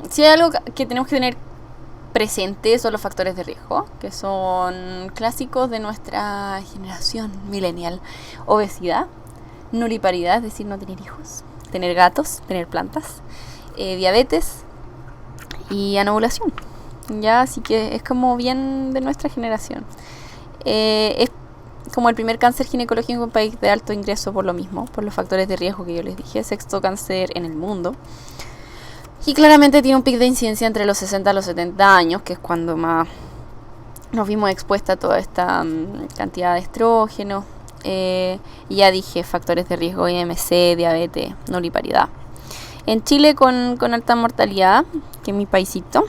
si hay algo que tenemos que tener presente son los factores de riesgo, que son clásicos de nuestra generación millennial. Obesidad, nulliparidad, es decir, no tener hijos, tener gatos, tener plantas, diabetes y anovulación. Ya, así que es como bien de nuestra generación. Es como el primer cáncer ginecológico en un país de alto ingreso por lo mismo, por los factores de riesgo que yo les dije, sexto cáncer en el mundo. Y claramente tiene un pic de incidencia entre los 60 a los 70 años, que es cuando más nos vimos expuestos a toda esta cantidad de estrógenos. Y ya dije, factores de riesgo, IMC, diabetes, nulliparidad. En Chile con alta mortalidad, que es mi paisito,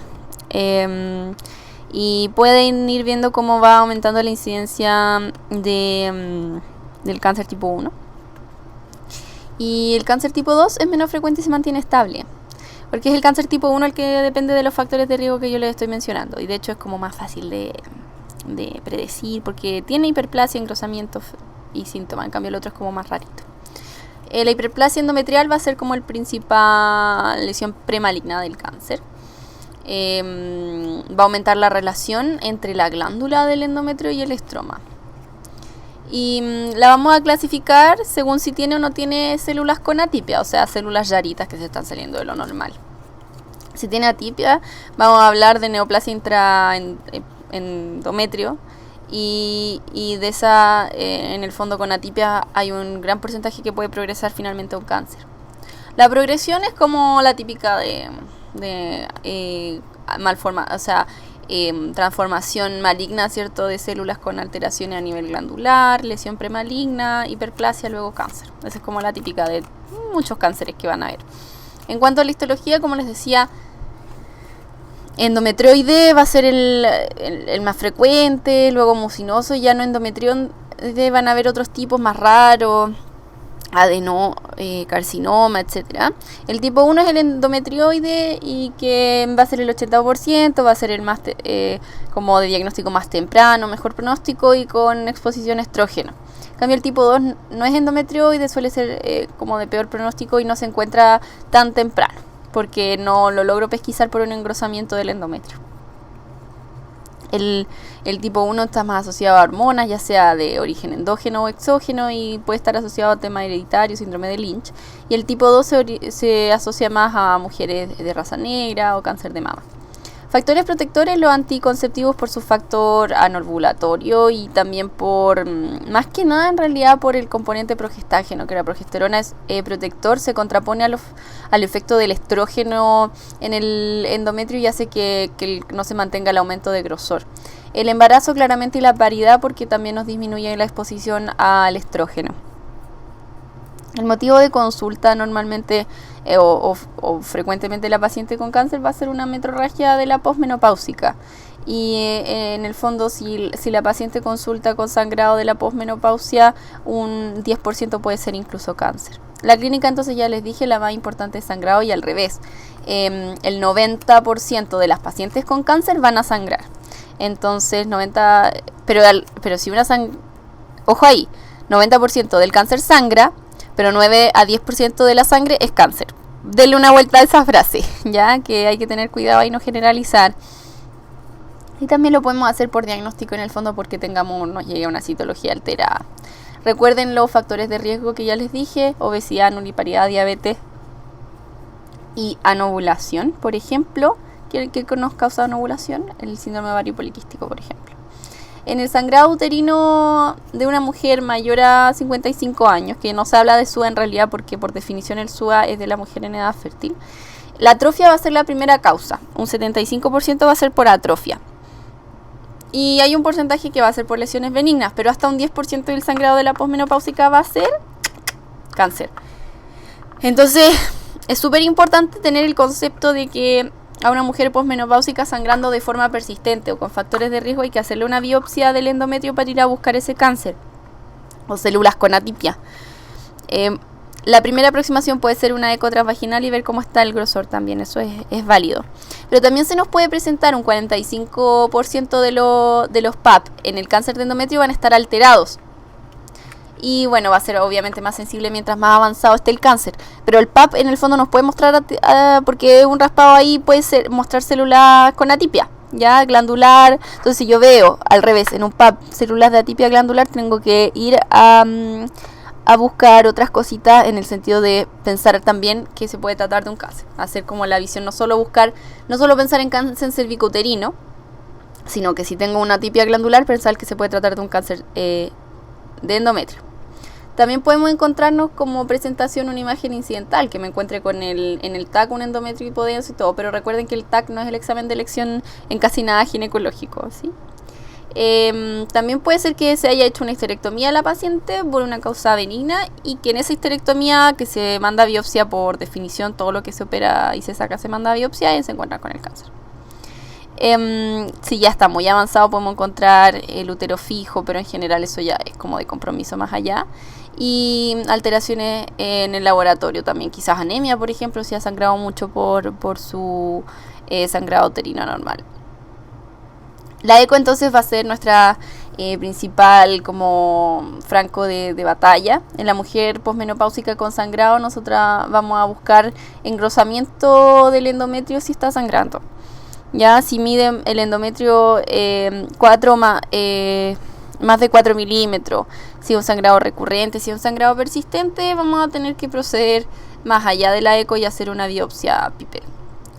y pueden ir viendo cómo va aumentando la incidencia del cáncer tipo 1. Y el cáncer tipo 2 es menos frecuente y se mantiene estable. Porque es el cáncer tipo 1 el que depende de los factores de riesgo que yo les estoy mencionando. Y de hecho es como más fácil de predecir porque tiene hiperplasia, engrosamiento y síntomas. En cambio el otro es como más rarito. La hiperplasia endometrial va a ser como el principal lesión premaligna del cáncer. Va a aumentar la relación entre la glándula del endometrio y el estroma. Y la vamos a clasificar según si tiene o no tiene células con atipia, o sea, células llaritas que se están saliendo de lo normal. Si tiene atipia, vamos a hablar de neoplasia intraendometrio y de esa, en el fondo con atipia hay un gran porcentaje que puede progresar finalmente a un cáncer. La progresión es como la típica de malformación, o sea, transformación maligna, ¿cierto?, de células con alteraciones a nivel glandular, lesión premaligna, hiperplasia, luego cáncer. Esa es como la típica de muchos cánceres que van a haber. En cuanto a la histología, como les decía, endometrioide va a ser el más frecuente, luego mucinoso, y ya no endometrioide van a haber otros tipos más raros, adenocarcinoma, etcétera. El tipo 1 es el endometrioide y que va a ser el 80%, va a ser el más como de diagnóstico más temprano, mejor pronóstico y con exposición a estrógeno. En cambio el tipo 2 no es endometrioide, suele ser como de peor pronóstico y no se encuentra tan temprano porque no lo logro pesquisar por un engrosamiento del endometrio. El tipo 1 está más asociado a hormonas, ya sea de origen endógeno o exógeno, y puede estar asociado a tema hereditario, síndrome de Lynch. Y el tipo 2 se asocia más a mujeres de raza negra o cáncer de mama. Factores protectores, los anticonceptivos por su factor anovulatorio y también por, más que nada en realidad por el componente progestágeno, que la progesterona es protector, se contrapone al efecto del estrógeno en el endometrio y hace que no se mantenga el aumento de grosor. El embarazo claramente y la paridad porque también nos disminuye la exposición al estrógeno. El motivo de consulta normalmente o frecuentemente la paciente con cáncer va a ser una metrorragia de la posmenopáusica. Y en el fondo si la paciente consulta con sangrado de la posmenopausia, un 10% puede ser incluso cáncer. La clínica entonces ya les dije, la más importante es sangrado y al revés. El 90% de las pacientes con cáncer van a sangrar. Entonces pero si ojo ahí, 90% del cáncer sangra, pero 9 a 10% de la sangre es cáncer. Denle una vuelta a esa frase, ya que hay que tener cuidado y no generalizar. Y también lo podemos hacer por diagnóstico en el fondo porque nos llegue una citología alterada. Recuerden los factores de riesgo que ya les dije: obesidad, nulliparidad, diabetes y anovulación, por ejemplo. ¿Qué nos causa anovulación? El síndrome ovario poliquístico, por ejemplo. En el sangrado uterino de una mujer mayor a 55 años, que no se habla de SUA en realidad porque por definición el SUA es de la mujer en edad fértil, la atrofia va a ser la primera causa. Un 75% va a ser por atrofia. Y hay un porcentaje que va a ser por lesiones benignas, pero hasta un 10% del sangrado de la posmenopáusica va a ser cáncer. Entonces, es súper importante tener el concepto de que a una mujer posmenopáusica sangrando de forma persistente o con factores de riesgo hay que hacerle una biopsia del endometrio para ir a buscar ese cáncer o células con atipia. La primera aproximación puede ser una eco transvaginal y ver cómo está el grosor también, eso es válido. Pero también se nos puede presentar un 45% de los PAP en el cáncer de endometrio van a estar alterados. Y bueno, va a ser obviamente más sensible mientras más avanzado esté el cáncer. Pero el PAP en el fondo nos puede mostrar, porque un raspado ahí puede mostrar células con atipia, ya glandular. Entonces si yo veo al revés en un PAP células de atipia glandular, tengo que ir a buscar otras cositas, en el sentido de pensar también que se puede tratar de un cáncer. Hacer como la visión, no solo pensar en cáncer cervicouterino, sino que si tengo una atipia glandular, pensar que se puede tratar de un cáncer de endometrio. También podemos encontrarnos como presentación una imagen incidental, que me encuentre con en el TAC un endometrio hipodenso y todo, pero recuerden que el TAC no es el examen de elección en casi nada ginecológico, ¿sí? También puede ser que se haya hecho una histerectomía a la paciente por una causa benigna, y que en esa histerectomía, que se manda a biopsia, por definición todo lo que se opera y se saca se manda a biopsia, y se encuentra con el cáncer. Si ya está muy avanzado, podemos encontrar el útero fijo, pero en general eso ya es como de compromiso más allá. Y alteraciones en el laboratorio también, quizás anemia, por ejemplo, si ha sangrado mucho por su sangrado uterino normal. La eco entonces va a ser nuestra principal como franco de batalla. En la mujer posmenopáusica con sangrado, nosotras vamos a buscar engrosamiento del endometrio si está sangrando. Ya si mide el endometrio más de 4 milímetros, si es un sangrado recurrente, si es un sangrado persistente, vamos a tener que proceder más allá de la eco y hacer una biopsia PIPEL.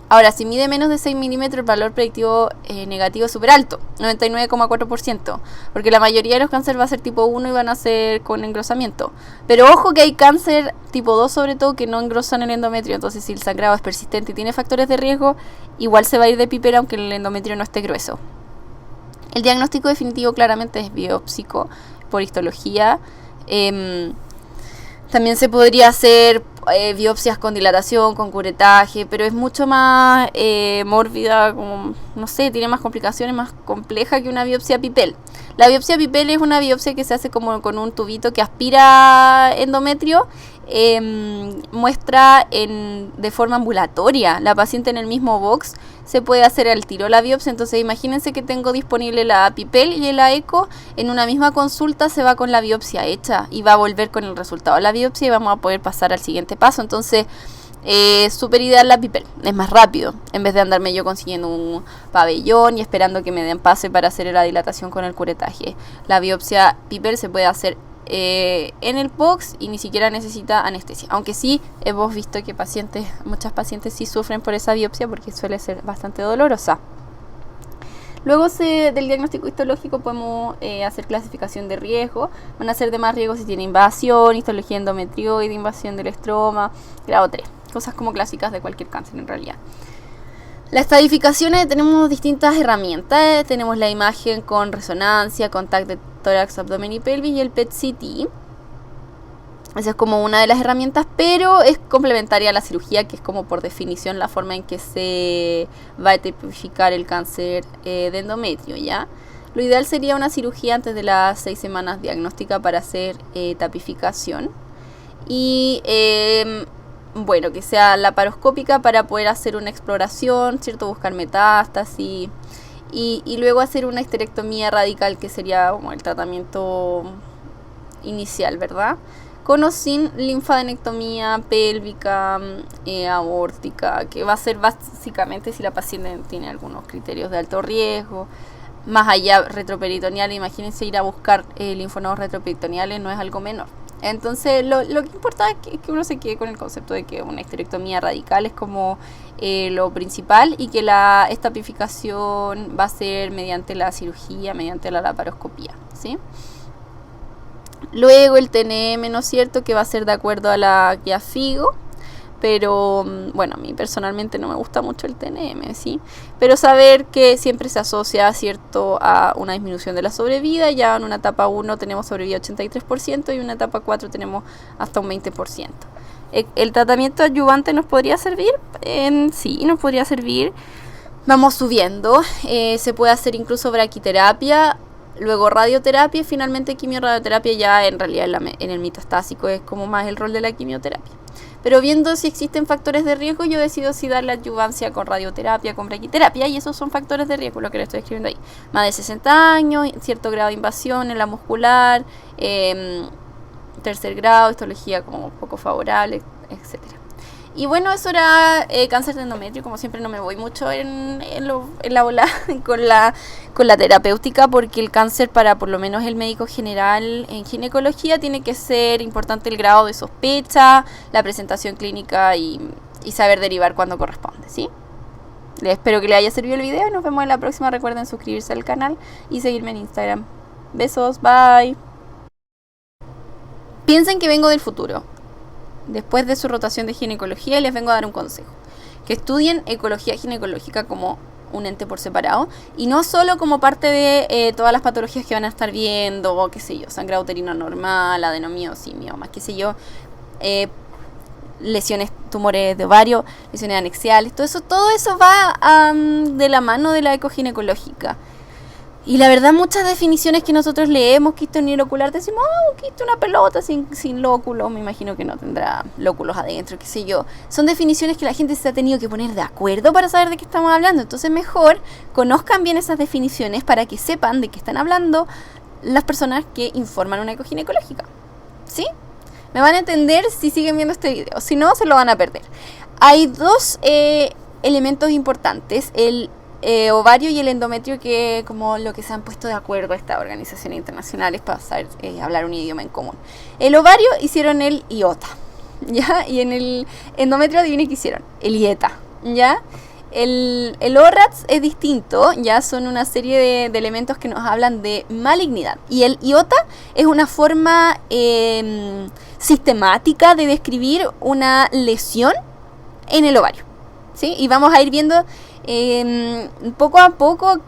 Ahora, si mide menos de 6 milímetros, el valor predictivo negativo es súper alto, 99,4%, porque la mayoría de los cánceres va a ser tipo 1 y van a ser con engrosamiento. Pero ojo que hay cáncer tipo 2 sobre todo que no engrosan el endometrio, entonces si el sangrado es persistente y tiene factores de riesgo, igual se va a ir de PIPEL aunque el endometrio no esté grueso. El diagnóstico definitivo claramente es biópsico, por histología. También se podría hacer biopsias con dilatación, con curetaje, pero es mucho más mórbida, como, no sé, tiene más complicaciones, más compleja que una biopsia PIPEL. La biopsia PIPEL es una biopsia que se hace como con un tubito que aspira endometrio, muestra de forma ambulatoria. La paciente en el mismo box se puede hacer al tiro la biopsia. Entonces imagínense que tengo disponible la PIPEL y la eco en una misma consulta, se va con la biopsia hecha y va a volver con el resultado de la biopsia y vamos a poder pasar al siguiente paso. Entonces súper ideal la PIPEL, es más rápido, en vez de andarme yo consiguiendo un pabellón y esperando que me den pase para hacer la dilatación con el curetaje. La biopsia PIPEL se puede hacer en el box y ni siquiera necesita anestesia, aunque sí hemos visto que muchas pacientes sí sufren por esa biopsia porque suele ser bastante dolorosa. Luego del diagnóstico histológico podemos hacer clasificación de riesgo. Van a ser de más riesgo si tiene invasión, histología endometrioide, invasión del estroma, grado 3, cosas como clásicas de cualquier cáncer en realidad. Las estadificaciones, tenemos distintas herramientas. Tenemos la imagen con resonancia, con TAC de tórax, abdomen y pelvis, y el PET-CT. Esa es como una de las herramientas, pero es complementaria a la cirugía, que es como por definición la forma en que se va a tipificar el cáncer de endometrio, ¿ya? Lo ideal sería una cirugía antes de las 6 semanas diagnóstica para hacer tapificación. Y bueno, que sea laparoscópica para poder hacer una exploración, ¿cierto? Buscar metástasis y luego hacer una histerectomía radical, que sería como el tratamiento inicial, ¿verdad? Con o sin linfadenectomía pélvica, aórtica, que va a ser básicamente si la paciente tiene algunos criterios de alto riesgo. Más allá, retroperitoneal, imagínense ir a buscar linfonodos retroperitoneales, no es algo menor. Entonces lo que importa es que uno se quede con el concepto de que una histerectomía radical es como lo principal, y que la estapificación va a ser mediante la cirugía, mediante la laparoscopía, ¿sí? Luego el TNM, ¿no es cierto?, que va a ser de acuerdo a la guía FIGO. Pero bueno, a mí personalmente no me gusta mucho el TNM, ¿sí? Pero saber que siempre se asocia, ¿cierto?, a una disminución de la sobrevida. Ya en una etapa 1 tenemos sobrevida 83% y en una etapa 4 tenemos hasta un 20%. ¿El tratamiento adyuvante nos podría servir? Sí, nos podría servir. Vamos subiendo. Se puede hacer incluso braquiterapia, luego radioterapia y finalmente quimioradioterapia. Ya en realidad en el metastásico es como más el rol de la quimioterapia. Pero viendo si existen factores de riesgo, yo decido si dar la adyuvancia con radioterapia, con braquiterapia, y esos son factores de riesgo, lo que le estoy escribiendo ahí. Más de 60 años, cierto grado de invasión en la muscular, tercer grado, histología como poco favorable, etcétera. Y bueno, eso era cáncer de endometrio. Como siempre no me voy mucho en la bola con la terapéutica, porque el cáncer para por lo menos el médico general en ginecología tiene que ser importante el grado de sospecha, la presentación clínica y saber derivar cuando corresponde, ¿sí? Espero que les haya servido el video y nos vemos en la próxima. Recuerden suscribirse al canal y seguirme en Instagram. Besos, bye. Piensen que vengo del futuro. Después de su rotación de ginecología, les vengo a dar un consejo: que estudien ecología ginecológica como un ente por separado y no solo como parte de todas las patologías que van a estar viendo, o qué sé yo, sangrado uterino normal, adenomiosis, miomas, qué sé yo, lesiones, tumores de ovario, lesiones anexiales, todo eso va de la mano de la ecoginecológica. Y la verdad, muchas definiciones que nosotros leemos, quiste unilocular, decimos, quiste una pelota sin lóculo, me imagino que no tendrá lóculos adentro, qué sé yo. Son definiciones que la gente se ha tenido que poner de acuerdo para saber de qué estamos hablando. Entonces mejor conozcan bien esas definiciones para que sepan de qué están hablando las personas que informan una ecoginecológica, ¿sí? Me van a entender si siguen viendo este video, si no, se lo van a perder. Hay dos elementos importantes, el ovario y el endometrio, que como lo que se han puesto de acuerdo estas organizaciones internacionales para saber hablar un idioma en común. El ovario hicieron el IOTA, ¿ya? Y en el endometrio, adivinen qué hicieron, el IETA, ¿ya? El ORATS es distinto, ya son una serie de elementos que nos hablan de malignidad. Y el IOTA es una forma sistemática de describir una lesión en el ovario, ¿sí? Y vamos a ir viendo poco a poco,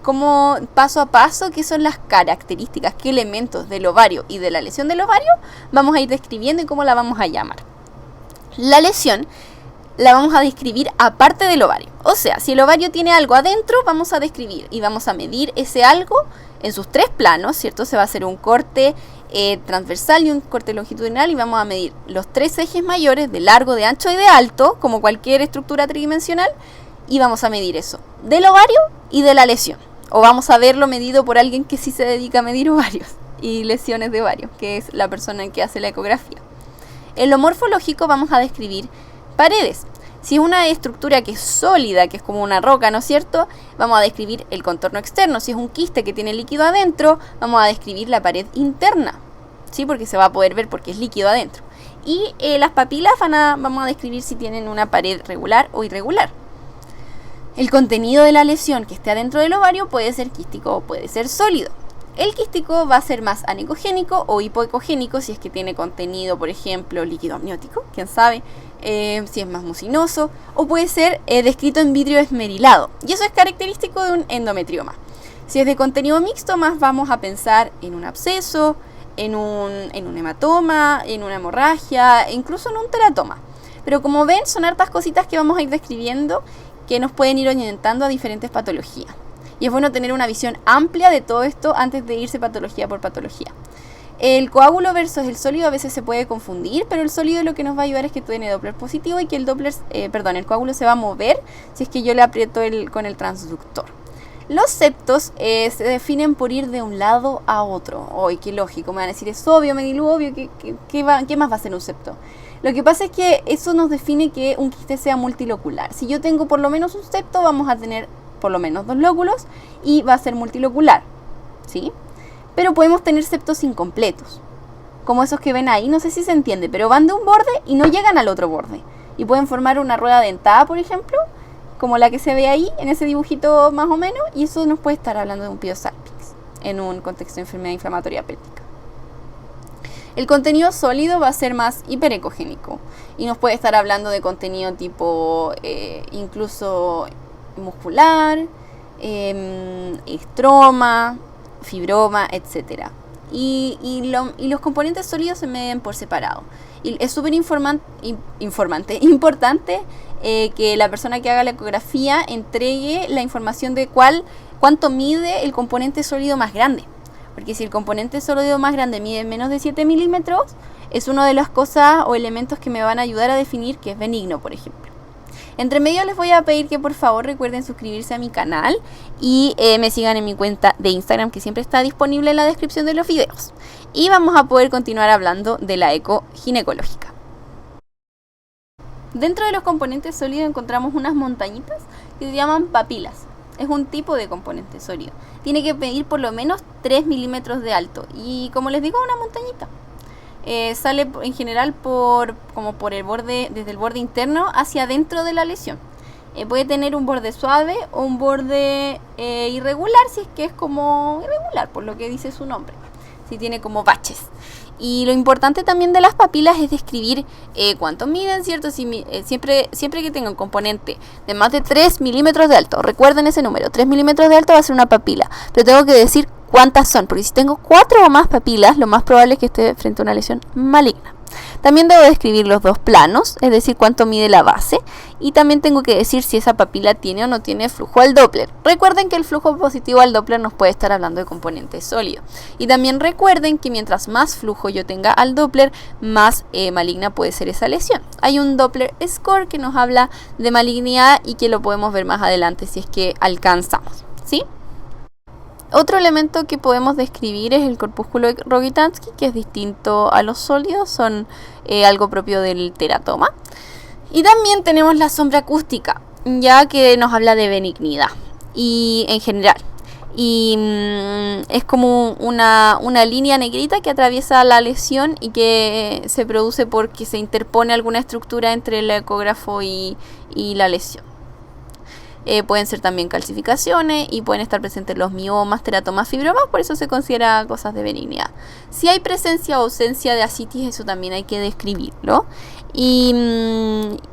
como paso a paso, qué son las características, qué elementos del ovario y de la lesión del ovario vamos a ir describiendo y cómo la vamos a llamar. La lesión la vamos a describir aparte del ovario. O sea, si el ovario tiene algo adentro, vamos a describir y vamos a medir ese algo en sus tres planos, ¿cierto? Se va a hacer un corte transversal y un corte longitudinal, y vamos a medir los tres ejes mayores de largo, de ancho y de alto, como cualquier estructura tridimensional, y vamos a medir eso del ovario y de la lesión. O vamos a verlo medido por alguien que sí se dedica a medir ovarios y lesiones de ovarios, que es la persona que hace la ecografía. En lo morfológico vamos a describir paredes. Si es una estructura que es sólida, que es como una roca, ¿no es cierto?, vamos a describir el contorno externo. Si es un quiste que tiene líquido adentro, vamos a describir la pared interna, ¿sí? Porque se va a poder ver porque es líquido adentro. Y las papilas vamos a describir si tienen una pared regular o irregular. El contenido de la lesión que esté adentro del ovario puede ser quístico o puede ser sólido. El quístico va a ser más anecogénico o hipoecogénico si es que tiene contenido, por ejemplo, líquido amniótico, quién sabe, si es más mucinoso, o puede ser descrito en vidrio esmerilado, y eso es característico de un endometrioma. Si es de contenido mixto, más vamos a pensar en un absceso, en un hematoma, en una hemorragia, e incluso en un teratoma. Pero como ven, son hartas cositas que vamos a ir describiendo que nos pueden ir orientando a diferentes patologías. Y es bueno tener una visión amplia de todo esto antes de irse patología por patología. El coágulo versus el sólido a veces se puede confundir, pero el sólido lo que nos va a ayudar es que tiene Doppler positivo y que el coágulo se va a mover si es que yo le aprieto con el transductor. Los septos se definen por ir de un lado a otro. ¡Ay, qué lógico! Me van a decir, es obvio, Medilu, obvio, ¿qué más va a ser un septo? Lo que pasa es que eso nos define que un quiste sea multilocular. Si yo tengo por lo menos un septo, vamos a tener por lo menos 2 lóculos y va a ser multilocular, ¿sí? Pero podemos tener septos incompletos, como esos que ven ahí, no sé si se entiende, pero van de un borde y no llegan al otro borde. Y pueden formar una rueda dentada, por ejemplo, como la que se ve ahí, en ese dibujito más o menos, y eso nos puede estar hablando de un piosálpix en un contexto de enfermedad inflamatoria pélvica. El contenido sólido va a ser más hiperecogénico y nos puede estar hablando de contenido tipo incluso muscular, estroma, fibroma, etc. Y los componentes sólidos se miden por separado. Y es súper importante que la persona que haga la ecografía entregue la información de cuánto mide el componente sólido más grande. Porque si el componente sólido más grande mide menos de 7 milímetros, es una de las cosas o elementos que me van a ayudar a definir que es benigno, por ejemplo. Entre medio les voy a pedir que por favor recuerden suscribirse a mi canal y me sigan en mi cuenta de Instagram, que siempre está disponible en la descripción de los videos. Y vamos a poder continuar hablando de la eco ginecológica. Dentro de los componentes sólidos encontramos unas montañitas que se llaman papilas. Es un tipo de componente sólido. Tiene que medir por lo menos 3 milímetros de alto. Y como les digo, una montañita. Sale en general como por el borde, desde el borde interno hacia adentro de la lesión. Puede tener un borde suave o un borde irregular, si es que es como irregular, por lo que dice su nombre. Si tiene como baches. Y lo importante también de las papilas es describir cuánto miden, ¿cierto? Siempre que tenga un componente de más de 3 milímetros de alto, recuerden ese número, 3 milímetros de alto va a ser una papila, pero tengo que decir cuántas son, porque si tengo 4 o más papilas, lo más probable es que esté frente a una lesión maligna. También debo describir los dos planos, es decir, cuánto mide la base, y también tengo que decir si esa papila tiene o no tiene flujo al Doppler. Recuerden que el flujo positivo al Doppler nos puede estar hablando de componente sólido. Y también recuerden que mientras más flujo yo tenga al Doppler, más maligna puede ser esa lesión. Hay un Doppler score que nos habla de malignidad y que lo podemos ver más adelante si es que alcanzamos, ¿sí? Otro elemento que podemos describir es el corpúsculo de Rogitansky, que es distinto a los sólidos, son algo propio del teratoma. Y también tenemos la sombra acústica, ya que nos habla de benignidad y en general. Y es como una línea negrita que atraviesa la lesión y que se produce porque se interpone alguna estructura entre el ecógrafo y la lesión. Pueden ser también calcificaciones y pueden estar presentes los miomas, teratomas, fibromas, por eso se considera cosas de benignidad. Si hay presencia o ausencia de ascitis, eso también hay que describirlo. Y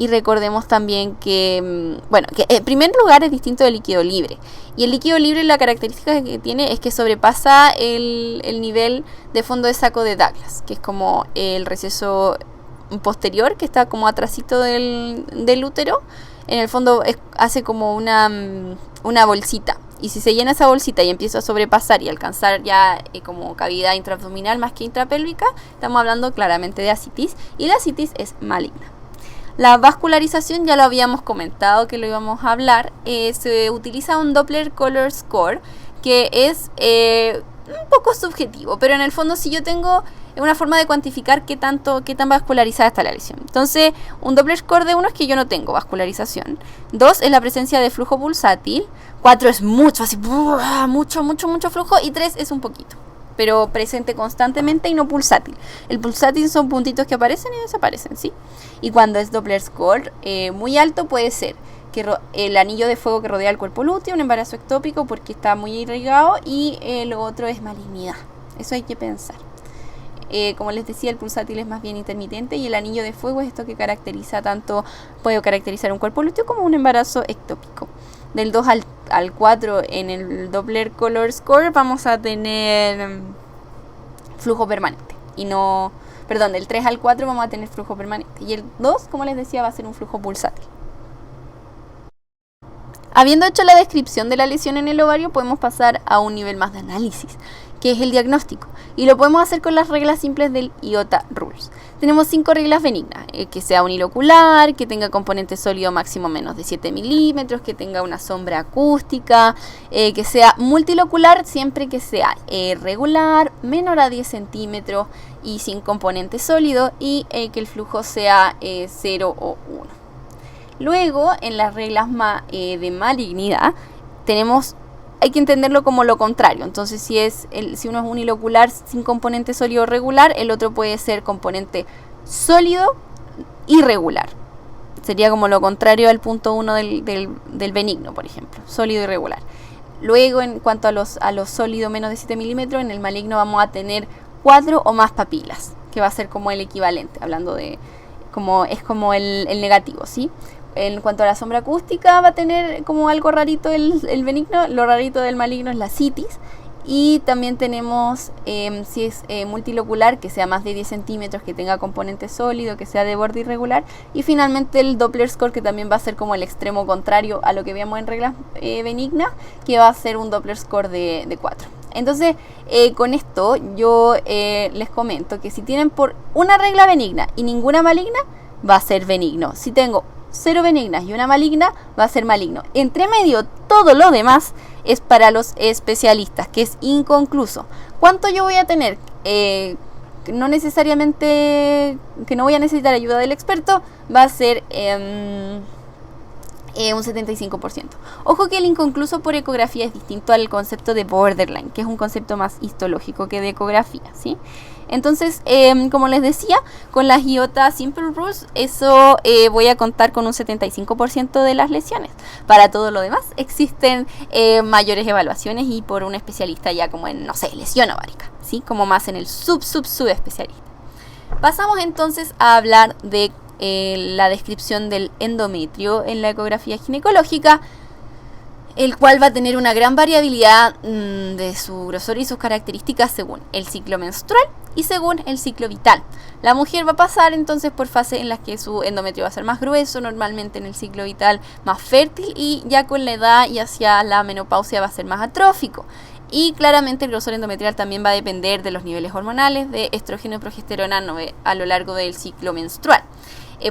recordemos también que, que en primer lugar es distinto del líquido libre. Y el líquido libre, la característica que tiene es que sobrepasa el nivel de fondo de saco de Douglas, que es como el receso posterior, que está como atrasito del útero. En el fondo hace como una bolsita. Y si se llena esa bolsita y empieza a sobrepasar y alcanzar ya como cavidad intraabdominal más que intrapélvica, estamos hablando claramente de ascitis. Y la ascitis es maligna. La vascularización ya lo habíamos comentado que lo íbamos a hablar. Se utiliza un Doppler Color Score que es un poco subjetivo. Pero en el fondo si yo tengo una forma de cuantificar qué tan vascularizada está la lesión. Entonces, un Doppler score de 1 es que yo no tengo vascularización. 2 es la presencia de flujo pulsátil. 4 es mucho, así, mucho flujo. Y 3 es un poquito, pero presente constantemente y no pulsátil. El pulsátil son puntitos que aparecen y desaparecen, ¿sí? Y cuando es Doppler score muy alto puede ser que el anillo de fuego que rodea el cuerpo lúteo, un embarazo ectópico porque está muy irrigado, y lo otro es malignidad. Eso hay que pensar. Como les decía, el pulsátil es más bien intermitente y el anillo de fuego es esto que puede caracterizar un cuerpo lúteo como un embarazo ectópico. Del 2 al 4 en el Doppler Color Score vamos a tener flujo permanente. Del 3 al 4 vamos a tener flujo permanente. Y el 2, como les decía, va a ser un flujo pulsátil. Habiendo hecho la descripción de la lesión en el ovario, podemos pasar a un nivel más de análisis, que es el diagnóstico, y lo podemos hacer con las reglas simples del IOTA Rules. Tenemos 5 reglas benignas: que sea unilocular, que tenga componente sólido máximo menos de 7 milímetros, que tenga una sombra acústica, que sea multilocular siempre que sea regular, menor a 10 centímetros y sin componente sólido, y que el flujo sea 0 o 1. Luego, en las reglas de malignidad, hay que entenderlo como lo contrario. Entonces, si uno es unilocular sin componente sólido regular, el otro puede ser componente sólido irregular. Sería como lo contrario al punto 1 del benigno, por ejemplo, sólido irregular. Luego, en cuanto a los sólidos menos de 7 milímetros, en el maligno vamos a tener 4 o más papilas, que va a ser como el equivalente, hablando de es como el negativo, ¿sí? En cuanto a la sombra acústica, va a tener como algo rarito el benigno. Lo rarito del maligno es la citis. Y también tenemos, si es multilocular, que sea más de 10 centímetros, que tenga componente sólido, que sea de borde irregular. Y finalmente el Doppler score, que también va a ser como el extremo contrario a lo que veíamos en reglas benignas, que va a ser un Doppler score de 4. Entonces, con esto yo les comento que si tienen por una regla benigna y ninguna maligna, va a ser benigno. Si tengo 0 benignas y una maligna, va a ser maligno. Entre medio, todo lo demás es para los especialistas, que es inconcluso. ¿Cuánto yo voy a tener? No necesariamente, que no voy a necesitar ayuda del experto, va a ser un 75%. Ojo que el inconcluso por ecografía es distinto al concepto de borderline, que es un concepto más histológico que de ecografía, ¿sí? Entonces, como les decía, con las IOTA Simple Rules, eso voy a contar con un 75% de las lesiones. Para todo lo demás, existen mayores evaluaciones y por un especialista ya como en, no sé, lesión ovárica, ¿sí? Como más en el subespecialista. Pasamos entonces a hablar de la descripción del endometrio en la ecografía ginecológica, el cual va a tener una gran variabilidad de su grosor y sus características según el ciclo menstrual y según el ciclo vital. La mujer va a pasar entonces por fases en las que su endometrio va a ser más grueso, normalmente en el ciclo vital más fértil, y ya con la edad y hacia la menopausia va a ser más atrófico. Y claramente el grosor endometrial también va a depender de los niveles hormonales de estrógeno y progesterona a lo largo del ciclo menstrual.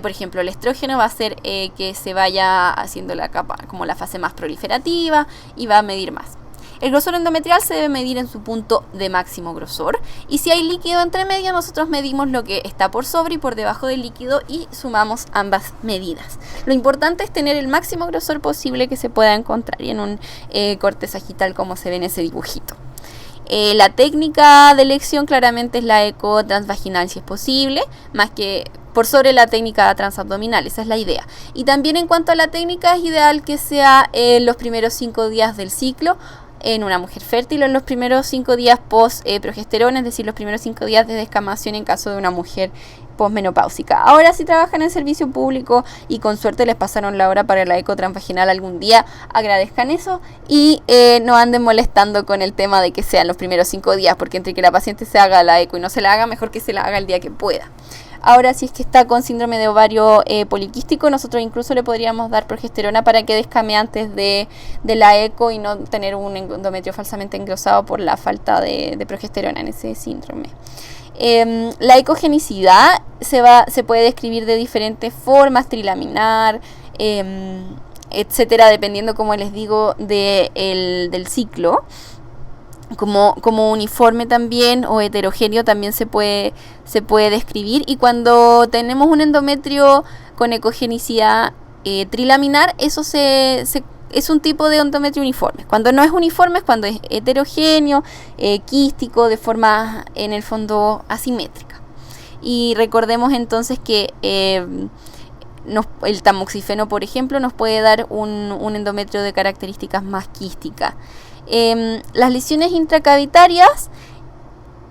Por ejemplo, el estrógeno va a hacer que se vaya haciendo la capa como la fase más proliferativa y va a medir más. El grosor endometrial se debe medir en su punto de máximo grosor, y si hay líquido entre medio, nosotros medimos lo que está por sobre y por debajo del líquido y sumamos ambas medidas. Lo importante es tener el máximo grosor posible que se pueda encontrar y en un corte sagital como se ve en ese dibujito. La técnica de elección claramente es la eco transvaginal si es posible, más que por sobre la técnica transabdominal, esa es la idea. Y también en cuanto a la técnica, es ideal que sea en los primeros 5 días del ciclo en una mujer fértil, o en los primeros 5 días post progesterona, es decir, los primeros 5 días de descamación en caso de una mujer posmenopáusica. Ahora, si trabajan en servicio público y con suerte les pasaron la hora para la eco transvaginal algún día, agradezcan eso y no anden molestando con el tema de que sean los primeros 5 días, porque entre que la paciente se haga la eco y no se la haga, mejor que se la haga el día que pueda. Ahora, si es que está con síndrome de ovario poliquístico, nosotros incluso le podríamos dar progesterona para que descame antes de la eco y no tener un endometrio falsamente engrosado por la falta de progesterona en ese síndrome. La ecogenicidad se puede describir de diferentes formas, trilaminar, etcétera, dependiendo, como les digo, del ciclo. Como uniforme también, o heterogéneo también se puede describir. Y cuando tenemos un endometrio con ecogenicidad trilaminar, eso es un tipo de endometrio uniforme. Cuando no es uniforme es cuando es heterogéneo, quístico, de forma en el fondo asimétrica. Y recordemos entonces que el tamoxifeno, por ejemplo, nos puede dar un endometrio de características más quísticas. Las lesiones intracavitarias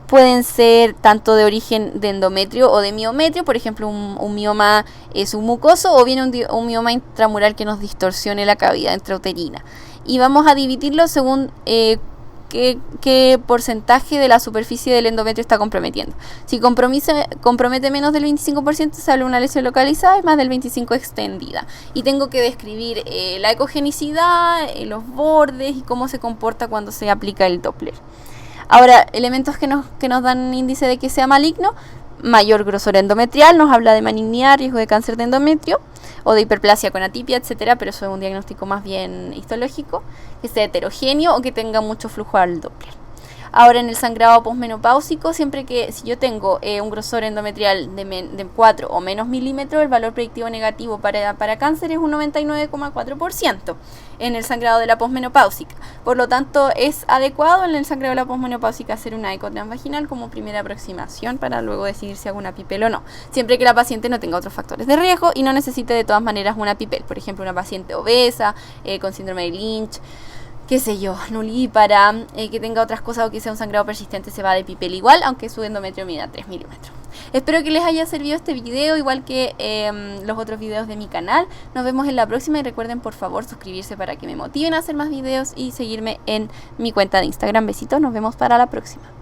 pueden ser tanto de origen de endometrio o de miometrio, por ejemplo un mioma submucoso, o bien un mioma intramural que nos distorsione la cavidad intrauterina. Y vamos a dividirlo según qué porcentaje de la superficie del endometrio está comprometiendo. Si compromete menos del 25%, se habla de una lesión localizada, y más del 25% extendida. Y tengo que describir la ecogenicidad, los bordes y cómo se comporta cuando se aplica el Doppler. Ahora, elementos que nos dan índice de que sea maligno: mayor grosor endometrial, nos habla de malignidad, riesgo de cáncer de endometrio o de hiperplasia con atipia, etcétera, pero eso es un diagnóstico más bien histológico. Que sea heterogéneo o que tenga mucho flujo al Doppler. Ahora, en el sangrado posmenopáusico, si yo tengo un grosor endometrial de 4 o menos milímetros, el valor predictivo negativo para cáncer es un 99,4% en el sangrado de la posmenopáusica. Por lo tanto, es adecuado en el sangrado de la posmenopáusica hacer una eco transvaginal como primera aproximación para luego decidir si hago una PIPEL o no, siempre que la paciente no tenga otros factores de riesgo y no necesite de todas maneras una PIPEL. Por ejemplo, una paciente obesa, con síndrome de Lynch, qué sé yo, nulípara, que tenga otras cosas, o que sea un sangrado persistente, se va de PIPEL igual, aunque su endometrio mida 3 milímetros. Espero que les haya servido este video, igual que los otros videos de mi canal. Nos vemos en la próxima, y recuerden por favor suscribirse para que me motiven a hacer más videos y seguirme en mi cuenta de Instagram. Besitos, nos vemos para la próxima.